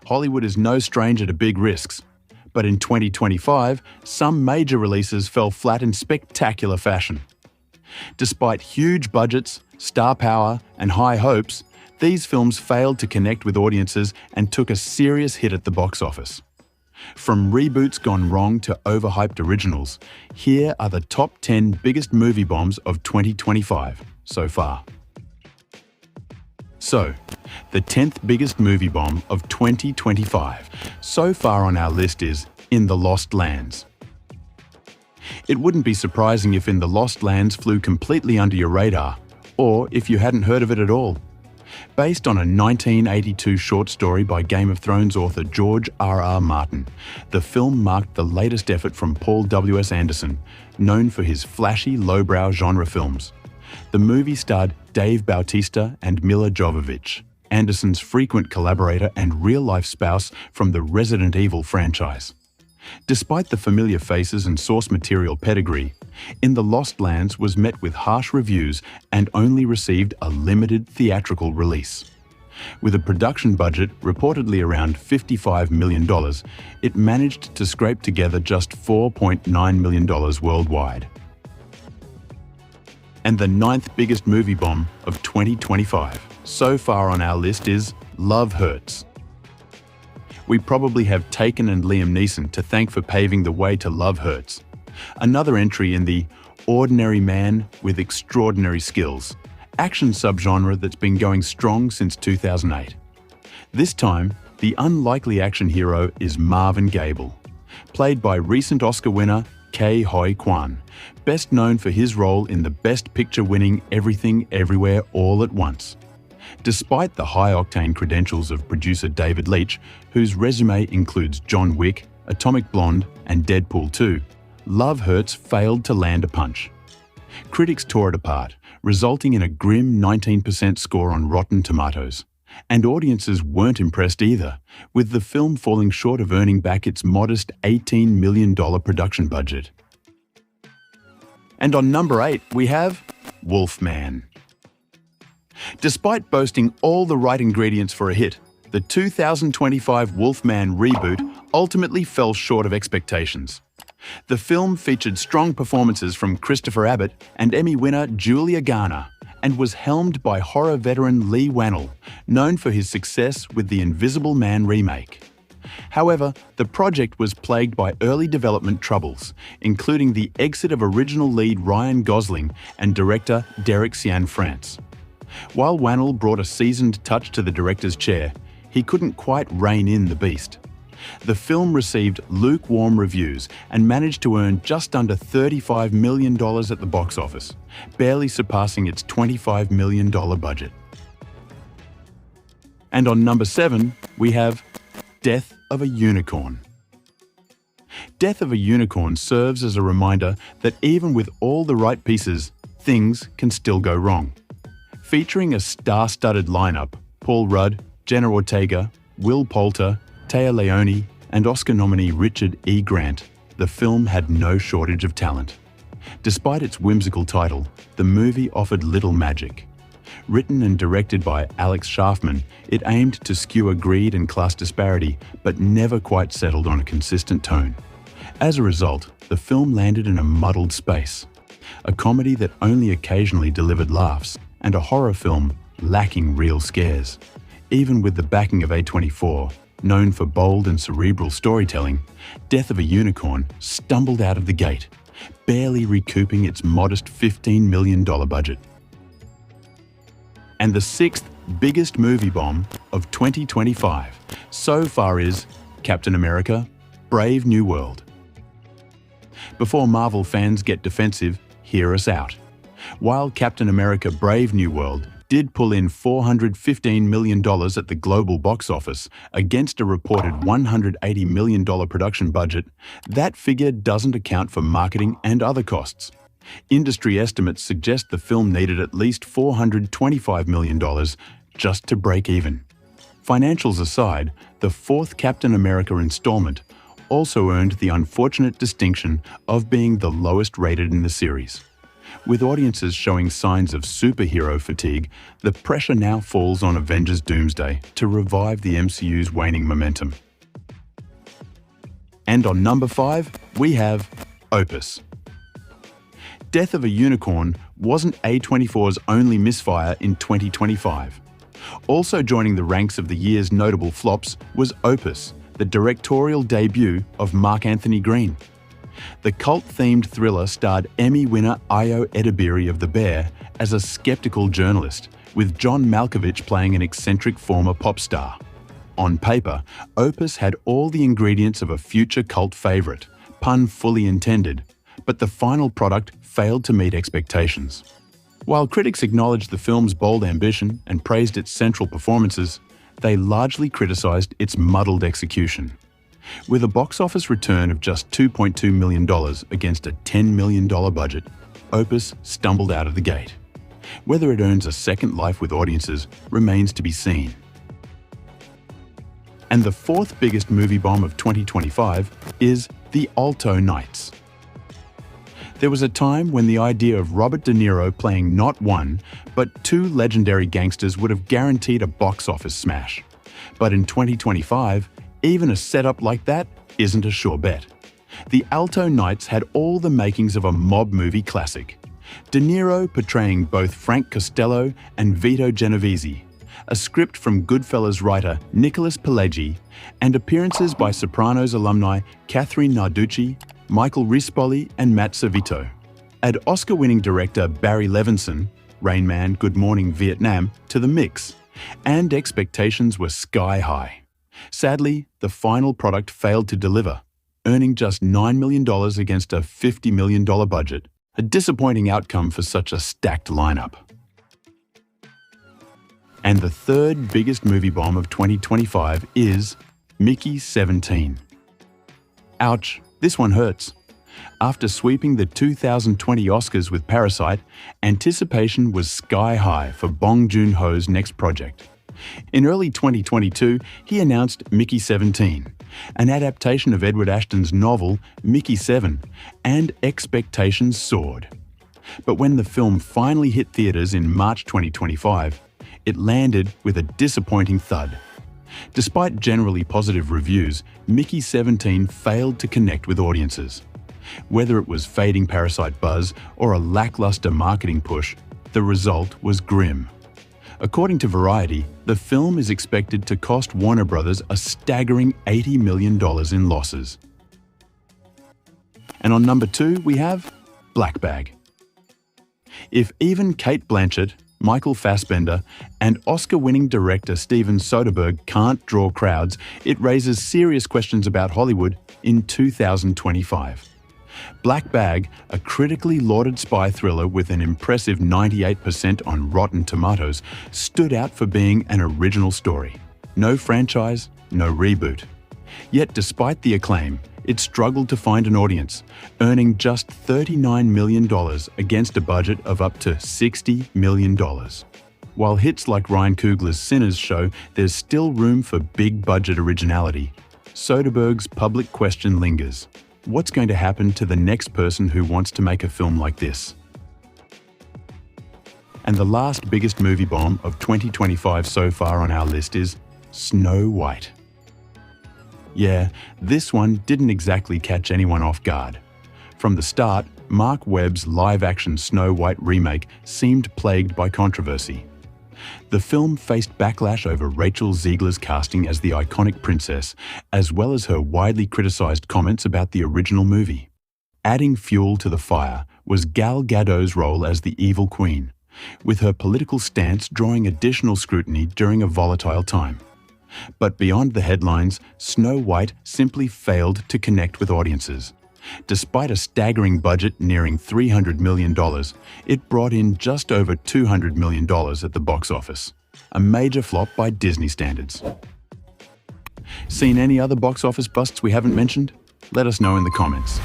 Hollywood is no stranger to big risks. But in 2025, some major releases fell flat in spectacular fashion. Despite huge budgets, star power, and high hopes, these films failed to connect with audiences and took a serious hit at the box office. From reboots gone wrong to overhyped originals, here are the top 10 biggest movie bombs of 2025 so far. So, the 10th biggest movie bomb of 2025 so far on our list is In the Lost Lands. It wouldn't be surprising if In the Lost Lands flew completely under your radar, or if you hadn't heard of it at all. Based on a 1982 short story by Game of Thrones author George R.R. Martin, the film marked the latest effort from Paul W.S. Anderson, known for his flashy, lowbrow genre films. The movie starred Dave Bautista and Mila Jovovich, Anderson's frequent collaborator and real-life spouse from the Resident Evil franchise. Despite the familiar faces and source material pedigree, In the Lost Lands was met with harsh reviews and only received a limited theatrical release. With a production budget reportedly around $55 million, it managed to scrape together just $4.9 million worldwide. And the 9th biggest movie bomb of 2025 so far on our list is Love Hurts. We probably have Taken and Liam Neeson to thank for paving the way to Love Hurts, another entry in the ordinary man with extraordinary skills action subgenre that's been going strong since 2008. This time, the unlikely action hero is Marvin Gable, played by recent Oscar winner Ke Huy Quan, best known for his role in the Best Picture-winning Everything Everywhere All at Once. Despite the high-octane credentials of producer David Leitch, whose resume includes John Wick, Atomic Blonde, and Deadpool 2, Love Hurts failed to land a punch. Critics tore it apart, resulting in a grim 19% score on Rotten Tomatoes. And audiences weren't impressed either, with the film falling short of earning back its modest $18 million production budget. And on number 8, we have Wolfman. Despite boasting all the right ingredients for a hit, the 2025 Wolfman reboot ultimately fell short of expectations. The film featured strong performances from Christopher Abbott and Emmy winner Julia Garner, and was helmed by horror veteran Leigh Whannell, known for his success with the Invisible Man remake. However, the project was plagued by early development troubles, including the exit of original lead Ryan Gosling and director Derek Cianfrance. While Whannell brought a seasoned touch to the director's chair, he couldn't quite rein in the beast. The film received lukewarm reviews and managed to earn just under $35 million at the box office, barely surpassing its $25 million budget. And on number 7, we have Death of a Unicorn. Death of a Unicorn serves as a reminder that even with all the right pieces, things can still go wrong. Featuring a star-studded lineup, Paul Rudd, Jenna Ortega, Will Poulter, Téa Leoni, and Oscar nominee Richard E. Grant, the film had no shortage of talent. Despite its whimsical title, the movie offered little magic. Written and directed by Alex Schaffman, it aimed to skewer greed and class disparity, but never quite settled on a consistent tone. As a result, the film landed in a muddled space. A comedy that only occasionally delivered laughs, and a horror film lacking real scares. Even with the backing of A24, known for bold and cerebral storytelling, Death of a Unicorn stumbled out of the gate, barely recouping its modest $15 million budget. And the 6th biggest movie bomb of 2025 so far is Captain America: Brave New World. Before Marvel fans get defensive, hear us out. While Captain America: Brave New World did pull in $415 million at the global box office against a reported $180 million production budget, that figure doesn't account for marketing and other costs. Industry estimates suggest the film needed at least $425 million just to break even. Financials aside, the 4th Captain America installment also earned the unfortunate distinction of being the lowest rated in the series. With audiences showing signs of superhero fatigue, the pressure now falls on Avengers Doomsday to revive the MCU's waning momentum. And on number 5, we have Opus. Death of a Unicorn wasn't A24's only misfire in 2025. Also joining the ranks of the year's notable flops was Opus, the directorial debut of Mark Anthony Green. The cult-themed thriller starred Emmy winner Ayo Edebiri of The Bear as a skeptical journalist, with John Malkovich playing an eccentric former pop star. On paper, Opus had all the ingredients of a future cult favourite, pun fully intended, but the final product failed to meet expectations. While critics acknowledged the film's bold ambition and praised its central performances, they largely criticised its muddled execution. With a box office return of just $2.2 million against a $10 million budget, Opus stumbled out of the gate. Whether it earns a second life with audiences remains to be seen. And the fourth biggest movie bomb of 2025 is the Alto Knights. There was a time when the idea of Robert De Niro playing not one, but two legendary gangsters would have guaranteed a box office smash. But in 2025, even a setup like that isn't a sure bet. The Alto Knights had all the makings of a mob movie classic. De Niro portraying both Frank Costello and Vito Genovese, a script from Goodfellas writer Nicholas Pileggi, and appearances by Sopranos alumni Catherine Narducci, Michael Rispoli and Matt Savito. Add Oscar-winning director Barry Levinson, Rain Man, Good Morning Vietnam, to the mix, and expectations were sky high. Sadly, the final product failed to deliver, earning just $9 million against a $50 million budget, a disappointing outcome for such a stacked lineup. And the third biggest movie bomb of 2025 is Mickey 17. Ouch, this one hurts. After sweeping the 2020 Oscars with Parasite, anticipation was sky high for Bong Joon-ho's next project. In early 2022, he announced Mickey 17, an adaptation of Edward Ashton's novel Mickey 7, and expectations soared. But when the film finally hit theaters in March 2025, it landed with a disappointing thud. Despite generally positive reviews, Mickey 17 failed to connect with audiences. Whether it was fading Parasite buzz or a lackluster marketing push, the result was grim. According to Variety, the film is expected to cost Warner Bros. A staggering $80 million in losses. And on number 2, we have Black Bag. If even Cate Blanchett, Michael Fassbender, and Oscar-winning director Steven Soderbergh can't draw crowds, it raises serious questions about Hollywood in 2025. Black Bag, a critically lauded spy thriller with an impressive 98% on Rotten Tomatoes, stood out for being an original story. No franchise, no reboot. Yet despite the acclaim, it struggled to find an audience, earning just $39 million against a budget of up to $60 million. While hits like Ryan Coogler's Sinners show there's still room for big-budget originality, Soderbergh's public question lingers. What's going to happen to the next person who wants to make a film like this? And the last biggest movie bomb of 2025 so far on our list is Snow White. Yeah, this one didn't exactly catch anyone off guard. From the start, Mark Webb's live-action Snow White remake seemed plagued by controversy. The film faced backlash over Rachel Zegler's casting as the iconic princess, as well as her widely criticised comments about the original movie. Adding fuel to the fire was Gal Gadot's role as the evil queen, with her political stance drawing additional scrutiny during a volatile time. But beyond the headlines, Snow White simply failed to connect with audiences. Despite a staggering budget nearing $300 million, it brought in just over $200 million at the box office, a major flop by Disney standards. Seen any other box office busts we haven't mentioned? Let us know in the comments.